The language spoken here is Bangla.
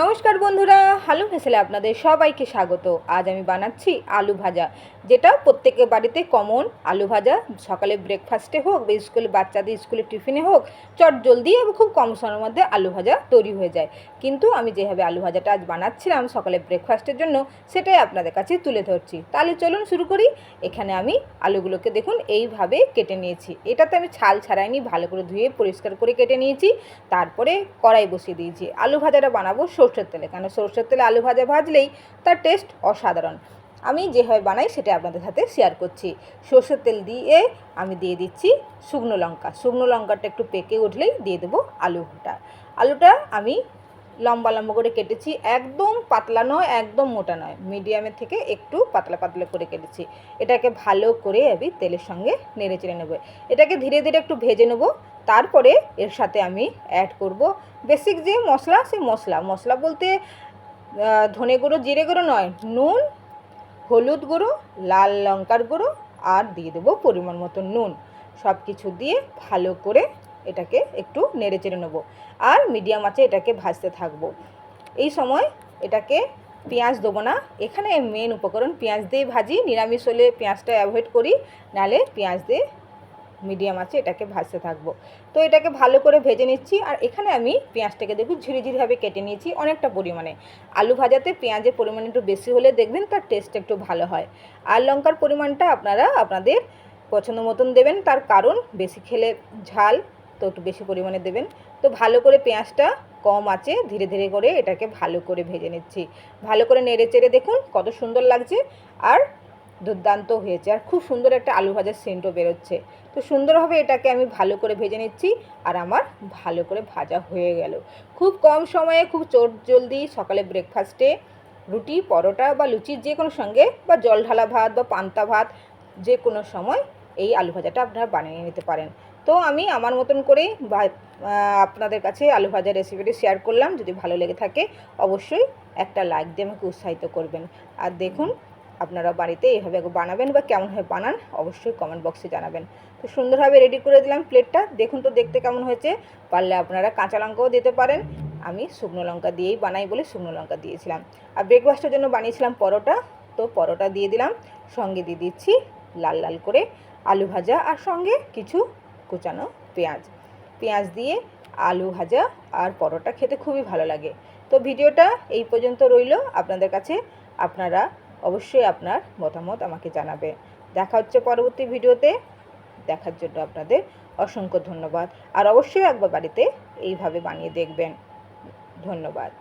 নমস্কার বন্ধুরা, হালু ভেসেলে আপনাদের সবাইকে স্বাগত। আজ আমি বানাচ্ছি আলু ভাজা, যেটা প্রত্যেকের বাড়িতে কমন। আলু ভাজা সকালে ব্রেকফাস্টে হোক বা স্কুলে বাচ্চাদের স্কুলে টিফিনে হোক, চট জলদি এবং খুব কম সময়ের মধ্যে আলু ভাজা তৈরি হয়ে যায়। কিন্তু আমি যেভাবে আলু ভাজাটা আজ বানাচ্ছিলাম সকালে ব্রেকফাস্টের জন্য, সেটাই আপনাদের কাছে তুলে ধরছি। তাহলে চলুন শুরু করি। এখানে আমি আলুগুলোকে দেখুন এইভাবে কেটে নিয়েছি। এটাতে আমি ছাল ছাড়াইনি, ভালো করে ধুয়ে পরিষ্কার করে কেটে নিয়েছি। তারপরে কড়াই বসিয়ে দিয়েছি। আলু ভাজাটা বানাবো সরষের তেলে, কারণ সরষের তেলে আলু ভাজা ভাজলেই তার টেস্ট অসাধারণ। আমি যেভাবে বানাই সেটা আপনাদের সাথে শেয়ার করছি। সরষের তেল দিয়ে আমি দিয়ে দিচ্ছি শুকনো লঙ্কা। শুকনো লঙ্কাটা একটু পেকে উঠলেই দিয়ে দেবো আলুটা আমি লম্বা লম্বা করে কেটেছি, একদম পাতলা নয় একদম মোটা নয়, মিডিয়ামের থেকে একটু পাতলা পাতলা করে কেটেছি। এটাকে ভালো করে আমি তেলের সঙ্গে নেড়ে চেড়ে নেবো। এটাকে ধীরে ধীরে একটু ভেজে নেব। তারপরে এর সাথে আমি অ্যাড করব বেসিক যে মশলা, সেই মশলা বলতে ধনে গুঁড়ো জিরে গুঁড়ো নয়, নুন, হলুদ গুঁড়ো, লাল লঙ্কার গুঁড়ো, আর দিয়ে দেবো পরিমাণ মতো নুন। সব কিছু দিয়ে ভালো করে এটাকে একটু নেড়ে চেড়ে নেবো আর মিডিয়াম আঁচে এটাকে ভাজতে থাকবো। এই সময় এটাকে পেঁয়াজ দেবো না, এখানে মেন উপকরণ পেঁয়াজ দিয়ে ভাজি। নিরামিষ হলে পেঁয়াজটা অ্যাভয়েড করি, নাহলে পেঁয়াজ দিয়ে মিডিয়াম আছে এটাকে ভাজতে থাকবো। তো এটাকে ভালো করে ভেজে নিচ্ছি। আর এখানে আমি পেঁয়াজটাকে দেখুন ঝিরিঝিরিভাবে কেটে নিয়েছি অনেকটা পরিমাণে। আলু ভাজাতে পেঁয়াজের পরিমাণ একটু বেশি হলে দেখবেন তার টেস্ট একটু ভালো হয়। আর লঙ্কার পরিমাণটা আপনারা আপনাদের পছন্দ মতন দেবেন, তার কারণ বেশি খেলে ঝাল তো একটু বেশি পরিমাণে দেবেন। তো ভালো করে পেঁয়াজটা কম আছে ধীরে ধীরে করে এটাকে ভালো করে ভেজে নিচ্ছি। ভালো করে নেড়ে চেড়ে দেখুন কত সুন্দর লাগছে আর দুর্দান্ত হয়েছে, আর খুব সুন্দর একটা আলু ভাজার সেন্টও বেরোচ্ছে। তো সুন্দরভাবে এটাকে আমি ভালো করে ভেজে নিচ্ছি আর আমার ভালো করে ভাজা হয়ে গেল। খুব কম সময়ে খুব জলদি সকালে ব্রেকফাস্টে রুটি, পরোটা বা লুচির যে কোনো সঙ্গে বা জল ঢালা ভাত বা পান্তা ভাত যে কোনো সময় এই আলু ভাজাটা আপনারা বানিয়ে নিতে পারেন। তো আমি আমার মতন করেই আপনাদের কাছে আলু ভাজার রেসিপিটি শেয়ার করলাম। যদি ভালো লেগে থাকে অবশ্যই একটা লাইক দিয়ে আমাকে উৎসাহিত করবেন। আর দেখুন আপনারা বাড়িতে এইভাবে বানাবেন বা কেমনভাবে বানান অবশ্যই কমেন্ট বক্সে জানাবেন। তো সুন্দরভাবে রেডি করে দিলাম প্লেটটা, দেখুন তো দেখতে কেমন হয়েছে। পারলে আপনারা কাঁচা লঙ্কাও দিতে পারেন, আমি শুকনো লঙ্কা দিয়েই বানাই বলে শুকনো লঙ্কা দিয়েছিলাম। আর ব্রেকফাস্টের জন্য বানিয়েছিলাম পরোটা, তো পরোটা দিয়ে দিলাম। সঙ্গে দিয়ে দিচ্ছি লাল লাল করে আলু ভাজা আর সঙ্গে কিছু কুচানো পেঁয়াজ দিয়ে আলু ভাজা আর পরোটা খেতে খুবই ভালো লাগে। তো ভিডিওটা এই পর্যন্ত রইল আপনাদের কাছে। আপনারা অবশ্যই আপনার মতামত আমাকে জানাবে। দেখা হচ্ছে পরবর্তী ভিডিওতে। দেখার জন্য আপনাদের অসংখ্য ধন্যবাদ। আর অবশ্যই একবার বাড়িতে এইভাবে বানিয়ে দেখবেন। ধন্যবাদ।